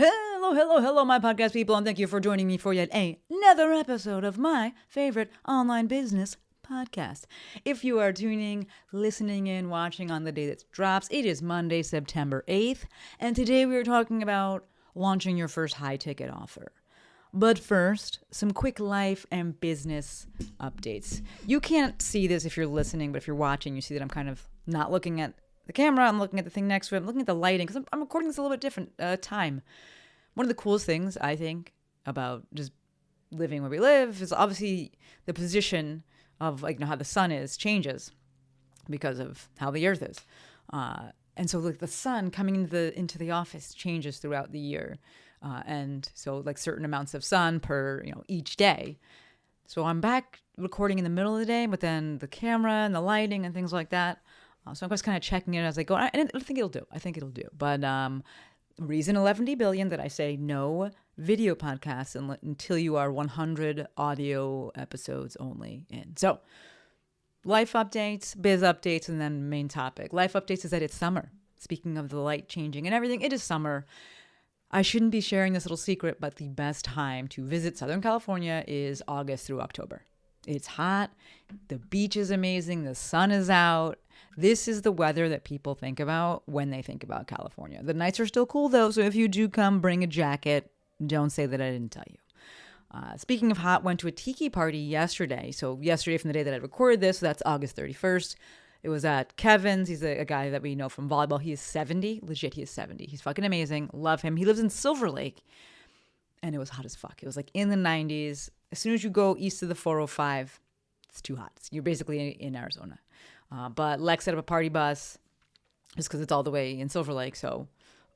Hello, my podcast people, and thank you for joining me for yet another episode of my favorite online business podcast. If you are listening in, watching on the day that drops, it is Monday, September 8th, and today we are talking about launching your first high-ticket offer. But first, some quick life and business updates. You can't see this if you're listening, but if you're watching, you see that I'm kind of not looking at the camera. I'm looking at the thing next to it. I'm looking at the lighting because I'm recording this a little bit different time. One of the coolest things, I think, about just living where we live is obviously the position of how the sun changes because of how the earth is. And so the sun coming into the office changes throughout the year. And so certain amounts of sun per, each day. So I'm back recording in the middle of the day, but then the camera and the lighting and things like that. So I'm just kind of checking it as I go. And I think it'll do. But reason 11 billion that I say no video podcasts until you are 100 audio episodes only in. So life updates, biz updates, and then main topic. Life updates is that it's summer. Speaking of the light changing and everything, it is summer. I shouldn't be sharing this little secret, but the best time to visit Southern California is August through October. It's hot. The beach is amazing. The sun is out. This is the weather that people think about when they think about California. The nights are still cool, though, so if you do come, bring a jacket. Don't say that I didn't tell you. Speaking of hot, went to a tiki party yesterday. So yesterday from the day that I recorded this, so that's August 31st. It was at Kevin's. He's a guy that we know from volleyball. He is 70. Legit, he is 70. He's fucking amazing. Love him. He lives in Silver Lake. And it was hot as fuck. It was in the 90s. As soon as you go east of the 405, it's too hot. You're basically in Arizona. But Lex set up a party bus just because it's all the way in Silver Lake. So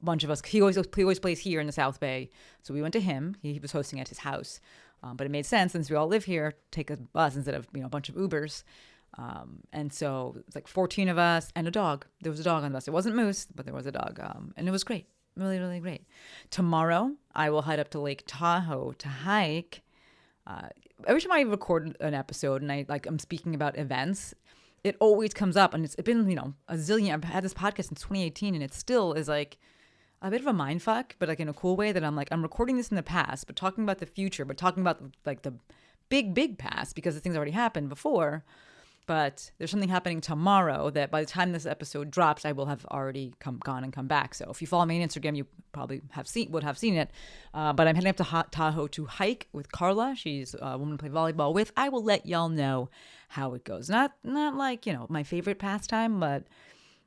a bunch of us, he always plays here in the South Bay. So we went to him. He was hosting at his house. But it made sense since we all live here, take a bus instead of a bunch of Ubers. And so it's 14 of us and a dog. There was a dog on the bus. It wasn't Moose, but there was a dog. And it was great. Really, really great. Tomorrow, I will head up to Lake Tahoe to hike. Every time I record an episode and I'm speaking about events, it always comes up. And it's been, a zillion. I've had this podcast since 2018 and it still is a bit of a mindfuck, but in a cool way that I'm I'm recording this in the past, but talking about the future, but talking about the big past because the things already happened before. But there's something happening tomorrow that by the time this episode drops, I will have already come back. So if you follow me on Instagram, you probably would have seen it. But I'm heading up to Tahoe to hike with Carla. She's a woman to play volleyball with. I will let y'all know how it goes. Not my favorite pastime, but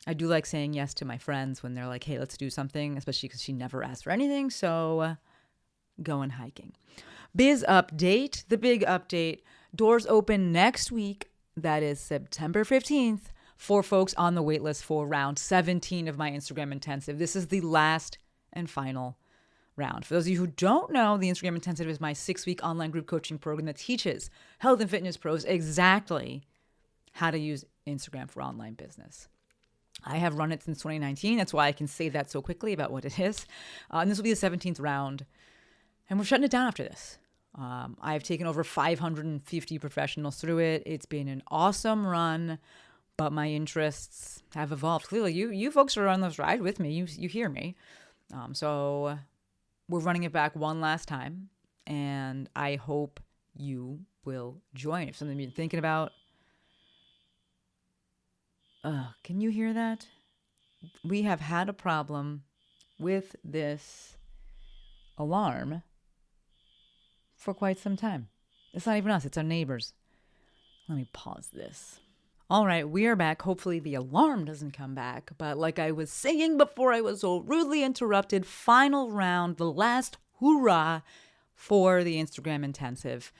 I do like saying yes to my friends when they're like, hey, let's do something, especially because she never asked for anything. So going hiking. Biz update, the big update. Doors open next week. That is September 15th for folks on the waitlist for round 17 of my Instagram Intensive. This is the last and final round. For those of you who don't know, the Instagram Intensive is my 6-week online group coaching program that teaches health and fitness pros exactly how to use Instagram for online business. I have run it since 2019. That's why I can say that so quickly about what it is. And this will be the 17th round. And we're shutting it down after this. I've taken over 550 professionals through it. It's been an awesome run, but my interests have evolved. Clearly, you folks are on this ride with me. You hear me. So we're running it back one last time, and I hope you will join. If something you've been thinking about, can you hear that? We have had a problem with this alarm for quite some time. It's not even us, it's our neighbors. Let me pause this. All right, we are back. Hopefully the alarm doesn't come back. But like I was saying before I was so rudely interrupted, final round, the last hoorah for the Instagram Intensive.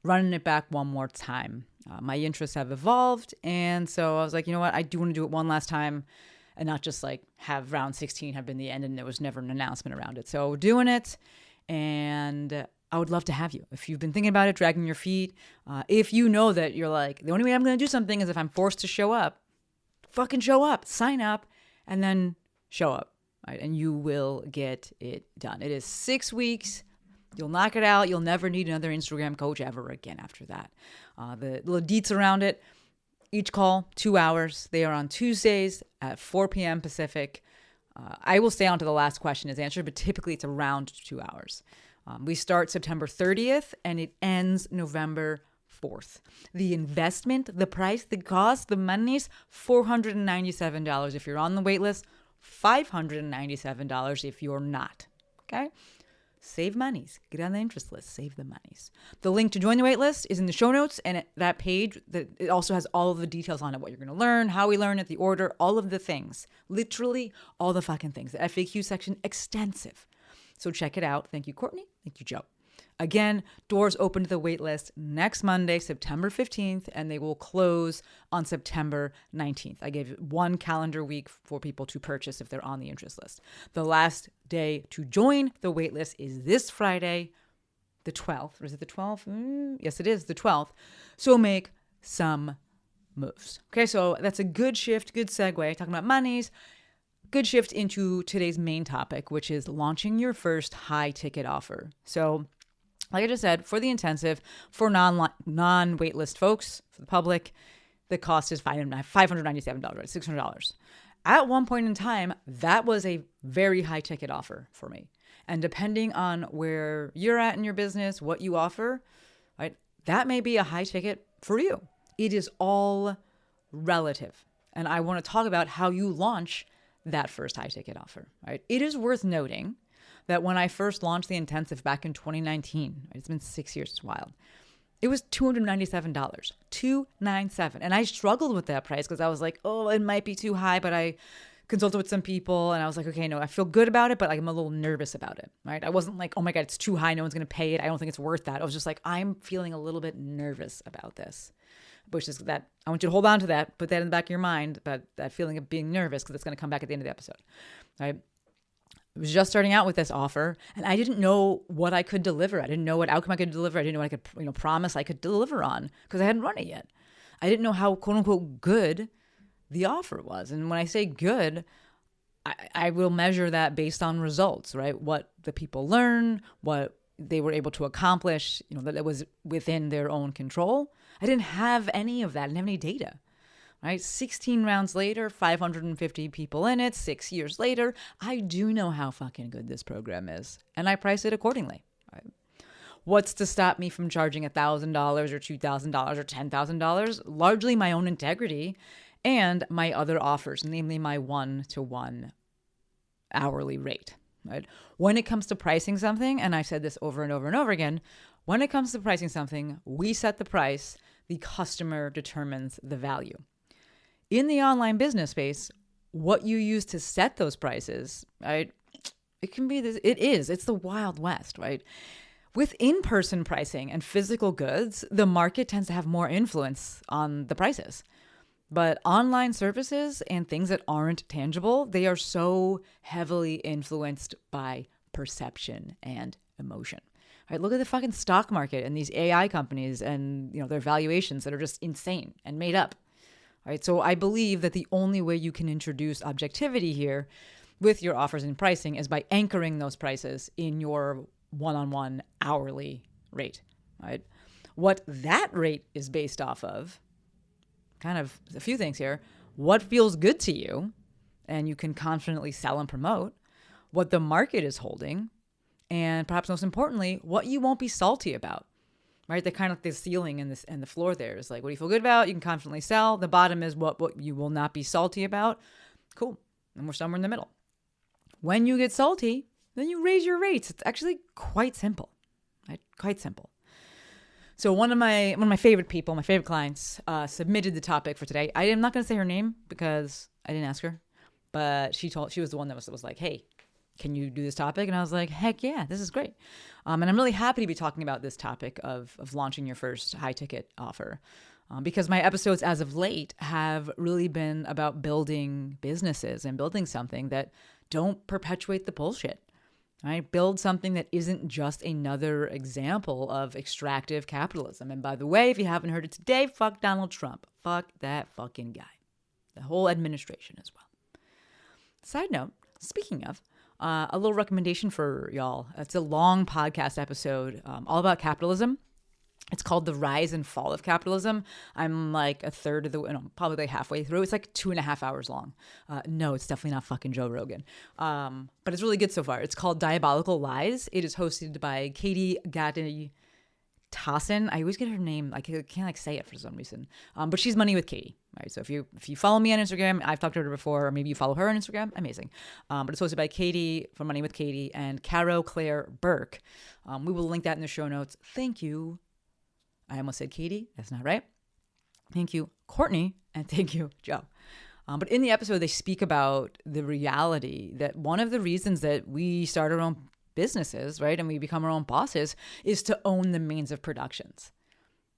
Running it back one more time. My interests have evolved. And so I was like, you know what? I do want to do it one last time and not just have round 16 have been the end and there was never an announcement around it. So doing it, and I would love to have you. If you've been thinking about it, dragging your feet, if you know that you're the only way I'm going to do something is if I'm forced to show up, fucking show up, sign up, and then show up, right? And you will get it done. It is 6 weeks. You'll knock it out. You'll never need another Instagram coach ever again after that. The little deets around it, each call, 2 hours. They are on Tuesdays at 4 p.m. Pacific. I will stay on to the last question is answered, but typically it's around 2 hours. We start September 30th and it ends November 4th. The investment, the price, the cost, the money's $497 if you're on the wait list, $597 if you're not. Okay? Save monies. Get on the interest list. Save the monies. The link to join the wait list is in the show notes, and that page, it also has all of the details on it, what you're going to learn, how we learn it, the order, all of the things. Literally all the fucking things. The FAQ section, extensive. So check it out. Thank you, Courtney. Thank you, Joe. Again, doors open to the waitlist next Monday, September 15th, and they will close on September 19th. I gave 1 calendar week for people to purchase if they're on the interest list. The last day to join the waitlist is this Friday, the 12th. Or is it the 12th? Yes, it is the 12th. So make some moves. Okay, so that's a good shift, good segue. Talking about monies. Good shift into today's main topic, which is launching your first high ticket offer. So like I just said, for the intensive, non-waitlist folks, for the public, the cost is $597, right? $600. At one point in time, that was a very high ticket offer for me. And depending on where you're at in your business, what you offer, right, that may be a high ticket for you. It is all relative. And I want to talk about how you launch that first high ticket offer, right? It is worth noting that when I first launched the intensive back in 2019, it's been 6 years, it's wild. It was $297, $297. And I struggled with that price because I was like, oh, it might be too high, but I consulted with some people and I was like, okay, no, I feel good about it, but I'm a little nervous about it, right? I wasn't like, oh my God, it's too high. No one's going to pay it. I don't think it's worth that. I was just like, I'm feeling a little bit nervous about this, which is that I want you to hold on to that, put that in the back of your mind, but that feeling of being nervous because it's going to come back at the end of the episode, right? I was just starting out with this offer and I didn't know what I could deliver. I didn't know what outcome I could deliver. I didn't know what I could, promise I could deliver on because I hadn't run it yet. I didn't know how quote unquote good the offer was. And when I say good, I will measure that based on results, right? What the people learn, what they were able to accomplish, that it was within their own control. I didn't have any of that. I didn't have any data. Right? 16 rounds later, 550 people in it, 6 years later, I do know how fucking good this program is. And I price it accordingly. Right? What's to stop me from charging $1,000 or $2,000 or $10,000? Largely my own integrity and my other offers, namely my 1-to-1 hourly rate. Right? When it comes to pricing something, and I've said this over and over and over again, when it comes to pricing something, we set the price, the customer determines the value. In the online business space, what you use to set those prices, right? It's the Wild West, right? With in-person pricing and physical goods, the market tends to have more influence on the prices. But online services and things that aren't tangible, they are so heavily influenced by perception and emotion. Right? Look at the fucking stock market and these AI companies and their valuations that are just insane and made up. Right? So I believe that the only way you can introduce objectivity here with your offers and pricing is by anchoring those prices in your one-on-one hourly rate. Right? What that rate is based off of, kind of a few things here. What feels good to you and you can confidently sell and promote, what the market is holding, and perhaps most importantly, what you won't be salty about. Right? The kind of the ceiling and the floor there is like, what do you feel good about? You can confidently sell. The bottom is what you will not be salty about. Cool. And we're somewhere in the middle. When you get salty, then you raise your rates. It's actually quite simple. Right? Quite simple. So one of my favorite people, my favorite clients, submitted the topic for today. I am not going to say her name because I didn't ask her, but she was the one that was like, hey, can you do this topic? And I was like, heck yeah, this is great. And I'm really happy to be talking about this topic of launching your first high ticket offer because my episodes as of late have really been about building businesses and building something that don't perpetuate the bullshit. Right? Build something that isn't just another example of extractive capitalism. And by the way, if you haven't heard it today, fuck Donald Trump. Fuck that fucking guy. The whole administration as well. Side note, speaking of, a little recommendation for y'all. It's a long podcast episode all about capitalism. It's called The Rise and Fall of Capitalism. I'm like a third of probably like halfway through. It's like 2.5 hours long. No, it's definitely not fucking Joe Rogan. But it's really good so far. It's called Diabolical Lies. It is hosted by Katie Gatti Tassin. I always get her name. I can't like say it for some reason. But she's Money with Katie. Right. So if you follow me on Instagram, I've talked to her before, or maybe you follow her on Instagram, amazing. But it's hosted by Katie from Money with Katie and Caro Claire Burke. We will link that in the show notes. Thank you. I almost said Katie. That's not right. Thank you, Courtney, and thank you, Joe. But in the episode, they speak about the reality that one of the reasons that we start our own businesses, right, and we become our own bosses is to own the means of productions.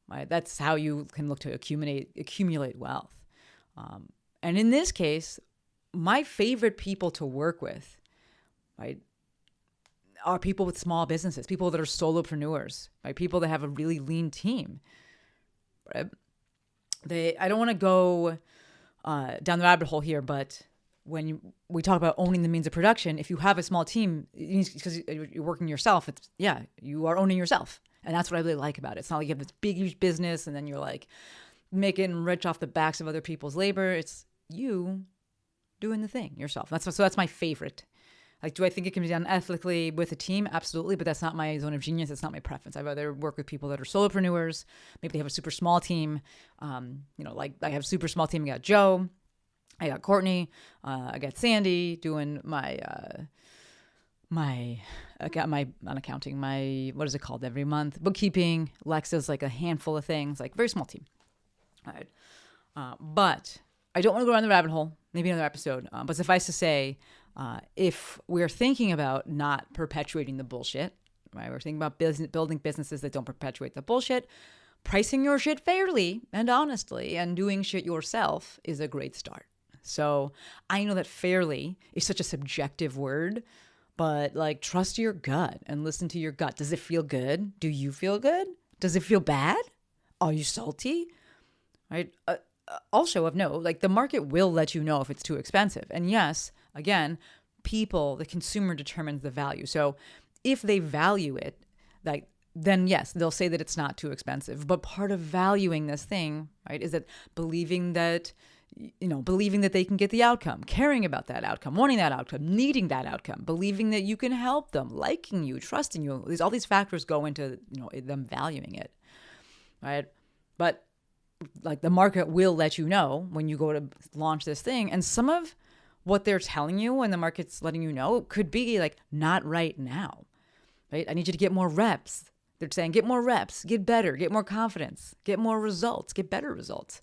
Right? That's how you can look to accumulate wealth. And in this case, my favorite people to work with, right, are people with small businesses, people that are solopreneurs, right? People that have a really lean team. Right? I don't want to go down the rabbit hole here, but when we talk about owning the means of production, if you have a small team, because you're working yourself, you are owning yourself. And that's what I really like about it. It's not like you have this big, huge business and then you're like making rich off the backs of other people's labor. It's you doing the thing yourself. So that's my favorite. Like, do I think it can be done ethically with a team? Absolutely, but that's not my zone of genius. It's not my preference. I'd rather work with people that are solopreneurs. Maybe they have a super small team. Like I have a super small team. I got Joe, I got Courtney, I got Sandy doing I got my not accounting, my what is it called every month? Bookkeeping. Lex does like a handful of things, like very small team. All right, but I don't want to go down the rabbit hole. Maybe another episode. But suffice to say. If we're thinking about not perpetuating the bullshit, right? We're thinking about building businesses that don't perpetuate the bullshit, pricing your shit fairly and honestly and doing shit yourself is a great start. So I know that fairly is such a subjective word, but like trust your gut and listen to your gut. Does it feel good? Do you feel good? Does it feel bad? Are you salty? Right? Also of note, like the market will let you know if it's too expensive. And yes, again, the consumer determines the value. So if they value it, like then yes, they'll say that it's not too expensive. But part of valuing this thing, right, is that believing that they can get the outcome, caring about that outcome, wanting that outcome, needing that outcome, believing that you can help them, liking you, trusting you. All these factors go into them valuing it, right? But like the market will let you know when you go to launch this thing. And some of what they're telling you when the market's letting you know could be like, not right now, right? I need you to get more reps. They're saying, get more reps, get better, get more confidence, get more results, get better results.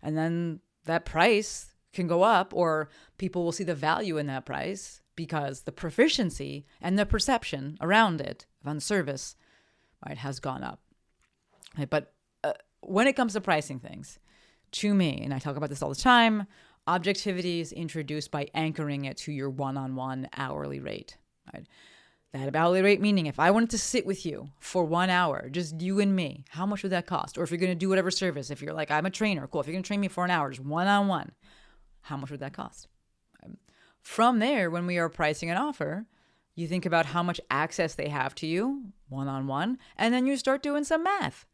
And then that price can go up or people will see the value in that price because the proficiency and the perception around it on service, right, has gone up. Right? But when it comes to pricing things, to me, and I talk about this all the time, objectivity is introduced by anchoring it to your one-on-one hourly rate. Right? That hourly rate meaning if I wanted to sit with you for 1 hour, just you and me, how much would that cost? Or if you're going to do whatever service, if you're like, I'm a trainer, cool. If you're going to train me for an hour, just one-on-one, how much would that cost? From there, when we are pricing an offer, you think about how much access they have to you one-on-one, and then you start doing some math.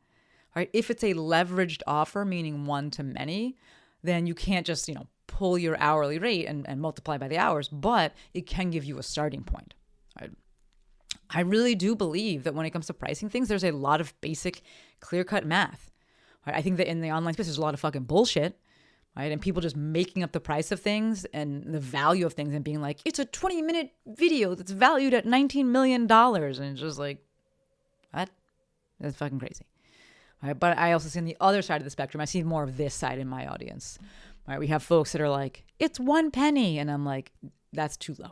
Right? If it's a leveraged offer, meaning one to many, then you can't just, pull your hourly rate and multiply by the hours, but it can give you a starting point. Right? I really do believe that when it comes to pricing things, there's a lot of basic, clear-cut math. Right? I think that in the online space, there's a lot of fucking bullshit, right? And people just making up the price of things and the value of things and being like, it's a 20-minute video that's valued at $19 million. And it's just like, what? That's fucking crazy. Right? But I also see on the other side of the spectrum, I see more of this side in my audience. Right? We have folks that are like, it's 1 penny. And I'm like, that's too low.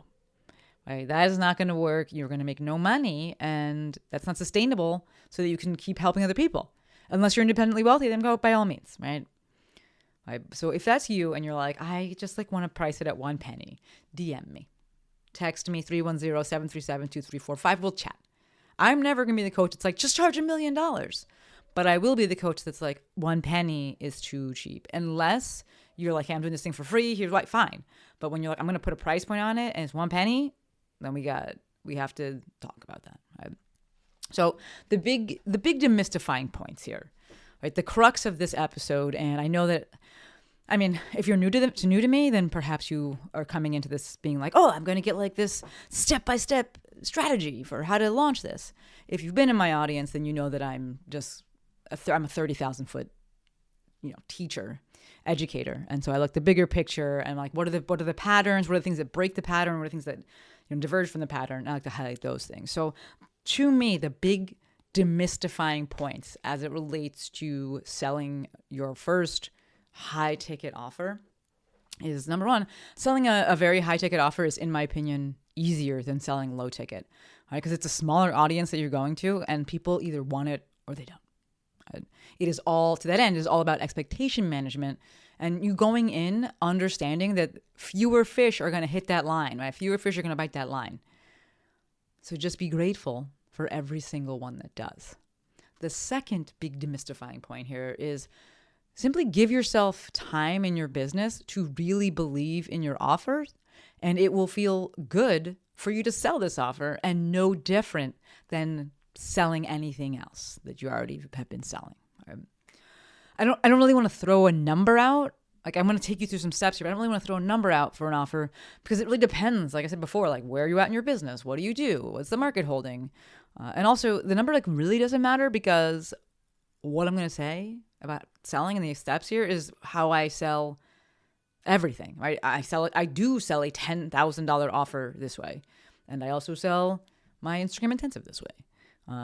Right? That is not going to work. You're going to make no money. And that's not sustainable so that you can keep helping other people. Unless you're independently wealthy, then go by all means. Right? Right? So if that's you and you're like, I just want to price it at 1 penny, DM me. Text me 310-737-2345. We'll chat. I'm never going to be the coach that's like, just charge $1 million. But I will be the coach that's like, 1 penny is too cheap. Unless you're like, hey, I'm doing this thing for free. You're like, fine. But when you're like, I'm going to put a price point on it and it's 1 penny, then we have to talk about that. Right? So the big demystifying points here, right? The crux of this episode, and I know that, I mean, if you're new to me, then perhaps you are coming into this being like, oh, I'm going to get like this step-by-step strategy for how to launch this. If you've been in my audience, then you know that I'm just I'm a 30,000 foot, teacher, educator, and so I look the bigger picture and like what are the patterns, what are the things that break the pattern, what are the things that diverge from the pattern. I like to highlight those things. So to me, the big demystifying points as it relates to selling your first high ticket offer is, number one, selling a very high ticket offer is, in my opinion, easier than selling low ticket, right? Because it's a smaller audience that you're going to, and people either want it or they don't. It is all, to that end, is all about expectation management, and you going in understanding that fewer fish are going to hit that line, right? Fewer fish are going to bite that line. So just be grateful for every single one that does. The second big demystifying point here is simply give yourself time in your business to really believe in your offers, and it will feel good for you to sell this offer and no different than selling anything else that you already have been selling. I don't really want to throw a number out. Like, I'm going to take you through some steps here, but I don't really want to throw a number out for an offer because it really depends. Like I said before, like, where are you at in your business? What do you do? What's the market holding? And also, the number really doesn't matter, because what I'm going to say about selling and the steps here is how I sell everything, right? I do sell a $10,000 offer this way, and I also sell my Instagram intensive this way.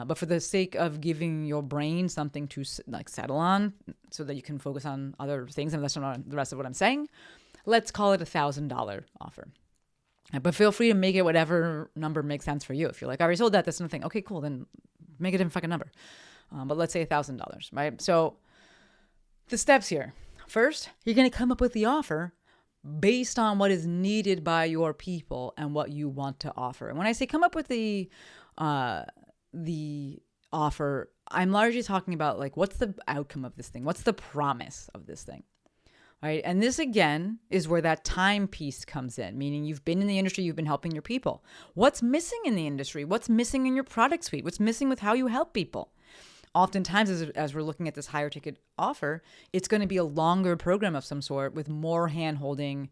But for the sake of giving your brain something to settle on so that you can focus on other things, and that's not the rest of what I'm saying, let's call it $1,000 offer. But feel free to make it whatever number makes sense for you. If you're like, I already sold that, that's nothing. Okay, cool. Then make it a different fucking number. But let's say $1,000, right? So the steps here. First, you're going to come up with the offer based on what is needed by your people and what you want to offer. And when I say come up with the offer, I'm largely talking about like, what's the outcome of this thing? What's the promise of this thing? Right? And this, again, is where that time piece comes in, meaning you've been in the industry, you've been helping your people. What's missing in the industry? What's missing in your product suite? What's missing with how you help people? Oftentimes, as we're looking at this higher ticket offer, it's going to be a longer program of some sort with more hand-holding,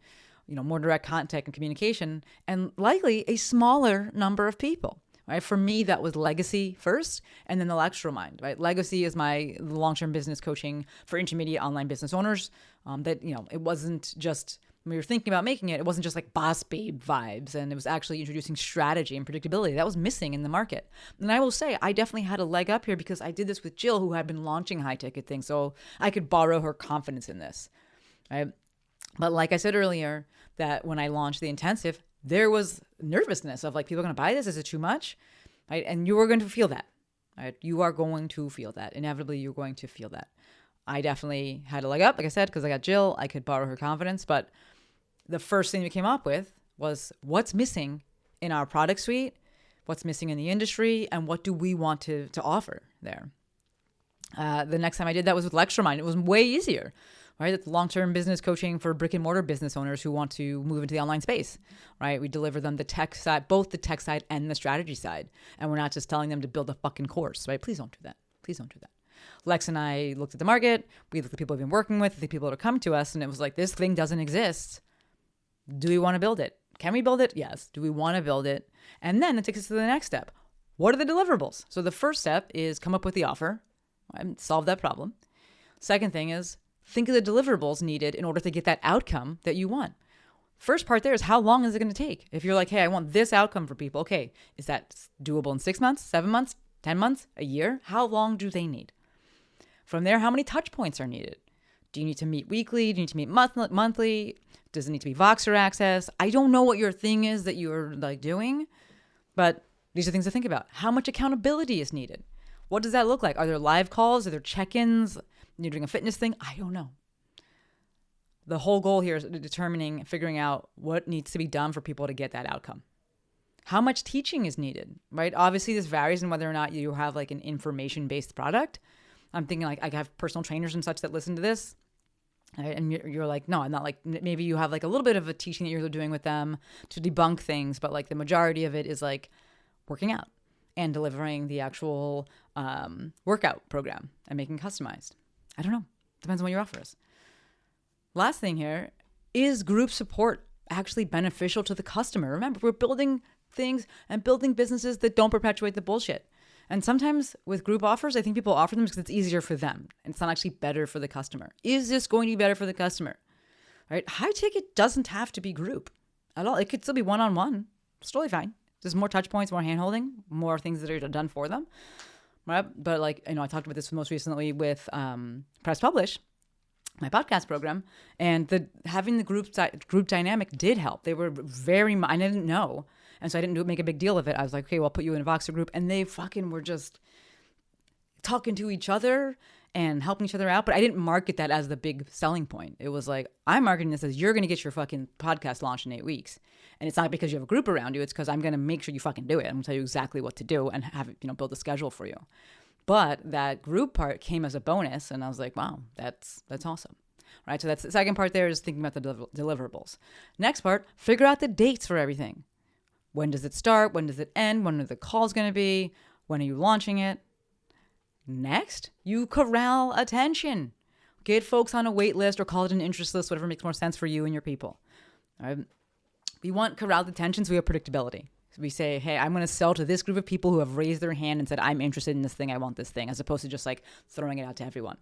more direct contact and communication, and likely a smaller number of people. Right? For me, that was legacy first, and then the Lectromind. Right? Legacy is my long-term business coaching for intermediate online business owners. It wasn't just, when we were thinking about making it, it wasn't just like boss babe vibes, and it was actually introducing strategy and predictability that was missing in the market. And I will say, I definitely had a leg up here because I did this with Jill, who had been launching high-ticket things, so I could borrow her confidence in this. Right? But like I said earlier, that when I launched the intensive, there was nervousness of like, people are going to buy this? Is it too much? Right? And you are going to feel that. Right? You are going to feel that. Inevitably, you're going to feel that. I definitely had a leg up, like I said, because I got Jill. I could borrow her confidence. But the first thing we came up with was what's missing in our product suite, what's missing in the industry, and what do we want to offer there. The next time I did that was with Lectromind. It was way easier. Right? It's long-term business coaching for brick and mortar business owners who want to move into the online space, right? We deliver them the tech side, both the tech side and the strategy side. And we're not just telling them to build a fucking course, right? Please don't do that. Please don't do that. Lex and I looked at the market. We looked at the people we've been working with, the people that are coming to us. And it was like, this thing doesn't exist. Do we want to build it? Can we build it? Yes. Do we want to build it? And then it takes us to the next step. What are the deliverables? So the first step is come up with the offer, right? Solve that problem. Second thing is, think of the deliverables needed in order to get that outcome that you want. First part there is, how long is it going to take? If you're like, hey, I want this outcome for people. Okay, is that doable in 6 months, 7 months, 10 months, a year? How long do they need? From there, how many touch points are needed? Do you need to meet weekly? Do you need to meet monthly? Does it need to be Voxer access? I don't know what your thing is that you're like doing, but these are things to think about. How much accountability is needed? What does that look like? Are there live calls? Are there check-ins? You're doing a fitness thing? I don't know. The whole goal here is figuring out what needs to be done for people to get that outcome. How much teaching is needed, right? Obviously, this varies in whether or not you have like an information-based product. I'm thinking like I have personal trainers and such that listen to this. Right? And you're like, no, I'm not. Like, maybe you have like a little bit of a teaching that you're doing with them to debunk things, but like the majority of it is like working out and delivering the actual workout program and making customized. I don't know. Depends on what your offer is. Last thing here, is group support actually beneficial to the customer? Remember, we're building things and building businesses that don't perpetuate the bullshit. And sometimes with group offers, I think people offer them because it's easier for them and it's not actually better for the customer. Is this going to be better for the customer? Right? High ticket doesn't have to be group at all. It could still be one-on-one. It's totally fine. There's more touch points, more hand-holding, more things that are done for them. Right? But like, I talked about this most recently with Press Publish, my podcast program, and having the group dynamic did help. They were I didn't know. And so I didn't make a big deal of it. I was like, okay, well, I'll put you in a Voxer group. And they fucking were just talking to each other and helping each other out. But I didn't market that as the big selling point. It was like, I'm marketing this as you're going to get your fucking podcast launched in 8 weeks. And it's not because you have a group around you. It's because I'm going to make sure you fucking do it. I'm going to tell you exactly what to do and have build a schedule for you. But that group part came as a bonus. And I was like, wow, that's awesome. Right. So that's the second part there, is thinking about the deliverables. Next part, figure out the dates for everything. When does it start? When does it end? When are the calls going to be? When are you launching it? Next, you corral attention. Get folks on a wait list, or call it an interest list, whatever makes more sense for you and your people. All right? We want corralled attention so we have predictability. So we say, hey, I'm going to sell to this group of people who have raised their hand and said, I'm interested in this thing. I want this thing, as opposed to just like throwing it out to everyone.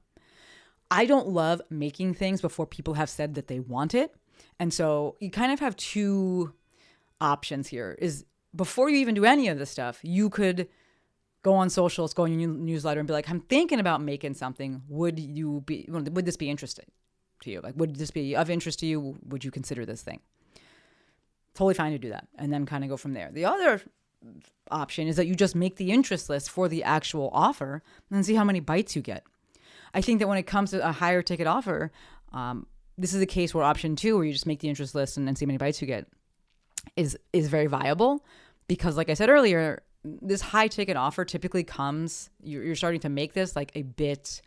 I don't love making things before people have said that they want it. And so you kind of have two options here. Is before you even do any of this stuff, you could go on socials, go on your newsletter and be like, I'm thinking about making something. Would this be interesting to you? Like, would this be of interest to you? Would you consider this thing? Totally fine to do that. And then kind of go from there. The other option is that you just make the interest list for the actual offer and see how many bites you get. I think that when it comes to a higher ticket offer, this is the case where option 2, where you just make the interest list and then see how many bites you get, is very viable, because like I said earlier, this high ticket offer typically comes, you're starting to make this like a bit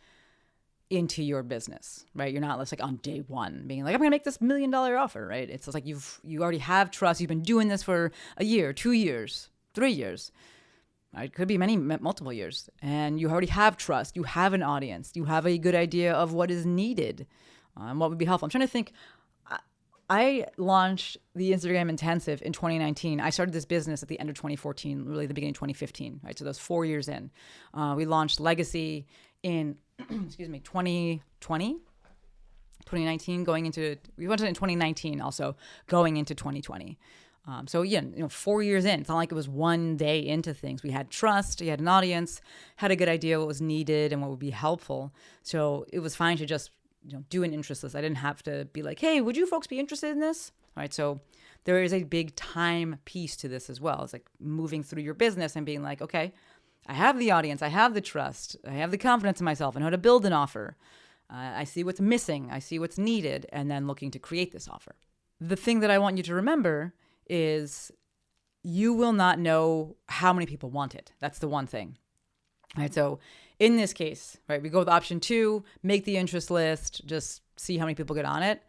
into your business, right? You're not just like on day one being like, I'm gonna make this $1 million offer, right? It's just like you already have trust. You've been doing this for a year, 2 years, 3 years. It could be multiple years, and you already have trust. You have an audience. You have a good idea of what is needed, and what would be helpful. I'm trying to think. I launched the Instagram Intensive in 2019. I started this business at the end of 2014, really the beginning of 2015, right? So that was 4 years in. We launched Legacy in, 2019, we went in 2019 also, going into 2020. So 4 years in, it's not like it was one day into things. We had trust, we had an audience, had a good idea what was needed and what would be helpful. So it was fine to just do an interest list. I didn't have to be like, hey, would you folks be interested in this? All right. So there is a big time piece to this as well. It's like moving through your business and being like, okay, I have the audience, I have the trust, I have the confidence in myself, I know how to build an offer. I see what's missing, I see what's needed, and then looking to create this offer. The thing that I want you to remember is you will not know how many people want it. That's the one thing. All right. So in this case, right, we go with option 2, make the interest list, just see how many people get on it.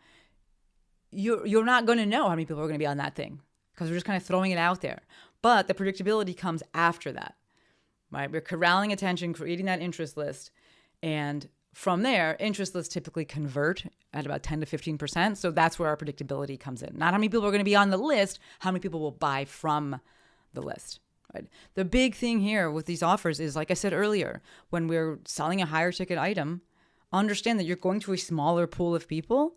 You're not going to know how many people are going to be on that thing because we're just kind of throwing it out there. But the predictability comes after that, right? We're corralling attention, creating that interest list. And from there, interest lists typically convert at about 10 to 15%. So that's where our predictability comes in. Not how many people are going to be on the list, how many people will buy from the list. Right? The big thing here with these offers is, like I said earlier, when we're selling a higher ticket item, understand that you're going to a smaller pool of people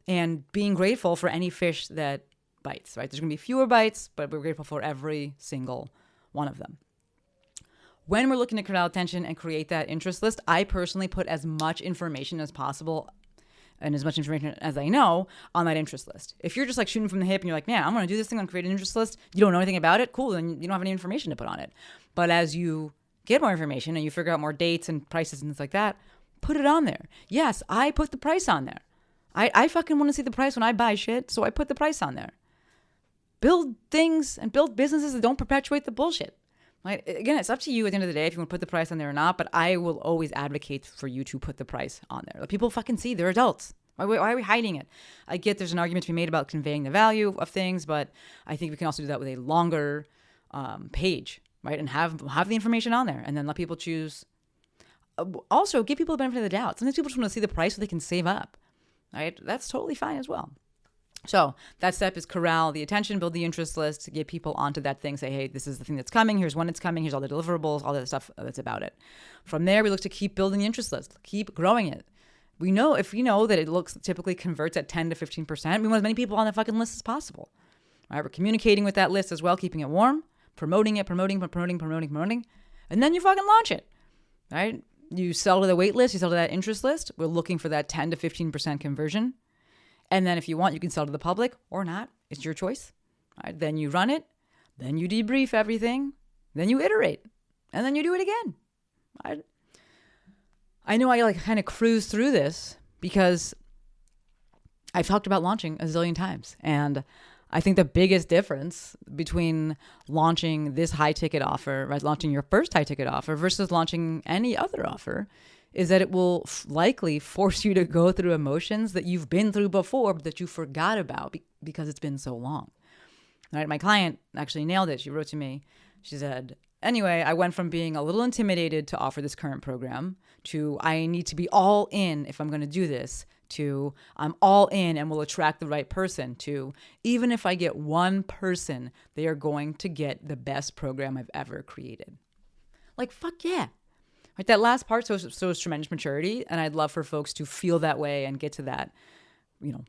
and being grateful for any fish that bites, right? There's going to be fewer bites, but we're grateful for every single one of them. When we're looking to corral attention and create that interest list, I personally put as much information as possible and as much information as I know on that interest list. If you're just like shooting from the hip and you're like, man, I'm going to do this thing on create an interest list, you don't know anything about it, cool, then you don't have any information to put on it. But as you get more information and you figure out more dates and prices and things like that, put it on there. Yes, I put the price on there. I fucking want to see the price when I buy shit, so I put the price on there. Build things and build businesses that don't perpetuate the bullshit. Right? Again, it's up to you at the end of the day if you want to put the price on there or not, but I will always advocate for you to put the price on there. Let people fucking see. They're adults. Why are we hiding it? I get there's an argument to be made about conveying the value of things, but I think we can also do that with a longer page. right? And have the information on there, and then let people choose. Also, give people the benefit of the doubt. Sometimes people just want to see the price so they can save up, right? That's totally fine as well. So that step is corral the attention, build the interest list, to get people onto that thing. Say, hey, this is the thing that's coming. Here's when it's coming. Here's all the deliverables, all that stuff that's about it. From there, we look to keep building the interest list, keep growing it. We know if we know that it typically converts at 10 to 15%, we want as many people on that fucking list as possible. Right? We're communicating with that list as well, keeping it warm, promoting, and then you fucking launch it. Right? You sell to the wait list, you sell to that interest list. We're looking for that 10 to 15% conversion. And then if you want, you can sell to the public or not. It's your choice. Right? Then you run it. Then you debrief everything. Then you iterate. And then you do it again. Right? I know I kind of cruise through this because I've talked about launching a zillion times. And I think the biggest difference between launching this high ticket offer, right, launching your first high ticket offer versus launching any other offer, is that it will likely force you to go through emotions that you've been through before, but that you forgot about because it's been so long. All right, my client actually nailed it. She wrote to me. She said, anyway, I went from being a little intimidated to offer this current program to I need to be all in if I'm going to do this, to I'm all in and will attract the right person, to even if I get one person, they are going to get the best program I've ever created. Like, fuck yeah. Right, that last part shows tremendous maturity, and I'd love for folks to feel that way and get to that,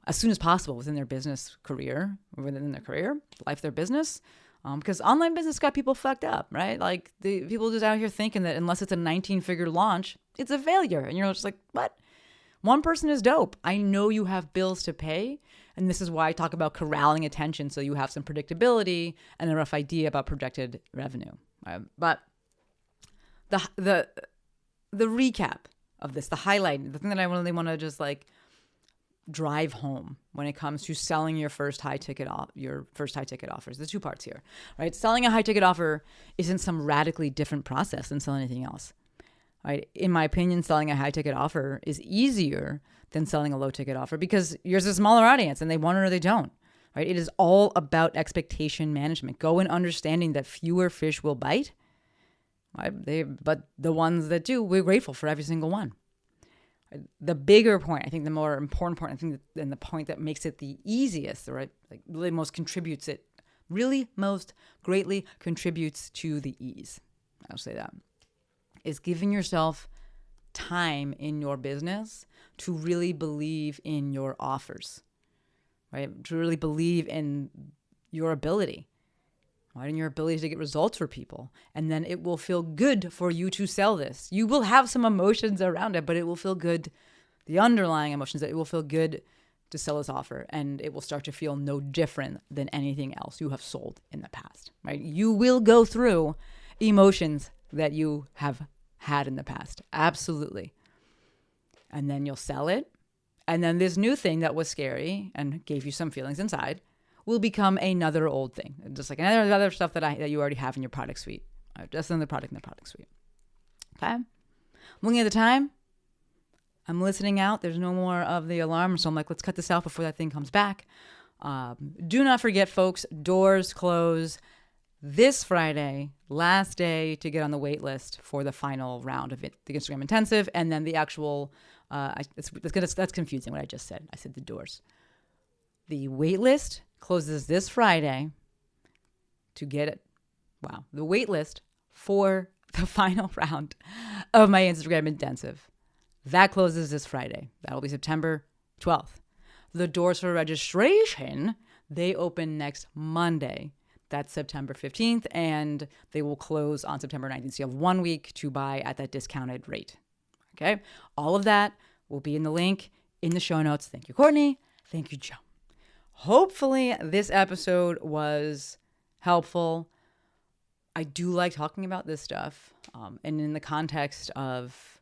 as soon as possible within their business career, within their career, life, their business, because online business got people fucked up, right? Like the people just out here thinking that unless it's a 19-figure launch, it's a failure, and you're just like, what? One person is dope. I know you have bills to pay, and this is why I talk about corralling attention, so you have some predictability and a rough idea about projected revenue. But the recap of this, the highlight, the thing that I really want to just drive home when it comes to selling your first high ticket offers. The two parts here, right? Selling a high ticket offer isn't some radically different process than selling anything else, right? In my opinion, selling a high ticket offer is easier than selling a low ticket offer because yours is a smaller audience and they want it or they don't, right? It is all about expectation management. Go in understanding that fewer fish will bite. But the ones that do, we're grateful for every single one. The bigger point, I think the more important point, and the point that makes it the easiest, right? Really most greatly contributes to the ease. I'll say that is giving yourself time in your business to really believe in your offers, right? To really believe in your ability. And your ability to get results for people. And then it will feel good for you to sell this. You will have some emotions around it, but it will feel good. The underlying emotions, that it will feel good to sell this offer. And it will start to feel no different than anything else you have sold in the past, right? You will go through emotions that you have had in the past. Absolutely. And then you'll sell it. And then this new thing that was scary and gave you some feelings inside will become another old thing, just like another other stuff that you already have in your product suite. Just another product in the product suite. Okay? I'm looking at the time. I'm listening out. There's no more of the alarm, so I'm like, let's cut this out before that thing comes back. Do not forget, folks, doors close this Friday, last day to get on the wait list for the final round of it, the Instagram intensive, and then the actual. That's confusing what I just said. I said the doors. The wait list closes this Friday to get it. Wow. The wait list for the final round of my Instagram intensive. That closes this Friday. That'll be September 12th. The doors for registration, they open next Monday. That's September 15th, and they will close on September 19th. So you have 1 week to buy at that discounted rate. Okay? All of that will be in the link in the show notes. Thank you, Courtney. Thank you, Joe. Hopefully this episode was helpful. I do like talking about this stuff, and in the context of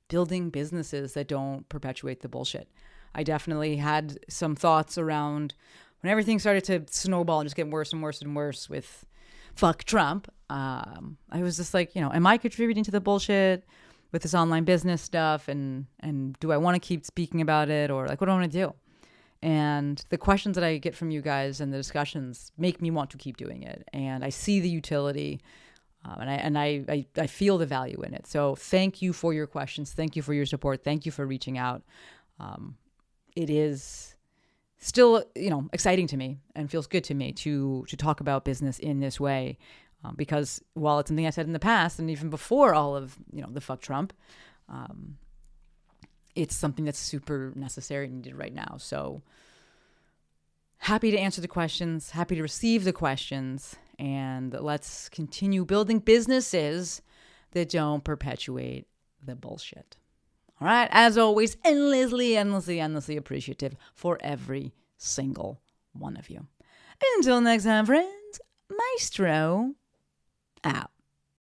building businesses that don't perpetuate the bullshit. I definitely had some thoughts around when everything started to snowball and just get worse and worse and worse with fuck Trump. I was just like, am I contributing to the bullshit with this online business stuff? And do I want to keep speaking about it, or what do I want to do? And the questions that I get from you guys and the discussions make me want to keep doing it. And I see the utility. I feel the value in it. So thank you for your questions. Thank you for your support. Thank you for reaching out. It is still, exciting to me and feels good to me to talk about business in this way, because while it's something I said in the past and even before all of, the fuck Trump, it's something that's super necessary and needed right now. So happy to answer the questions, happy to receive the questions, and let's continue building businesses that don't perpetuate the bullshit. All right. As always, endlessly appreciative for every single one of you. Until next time, friends, Maestro out.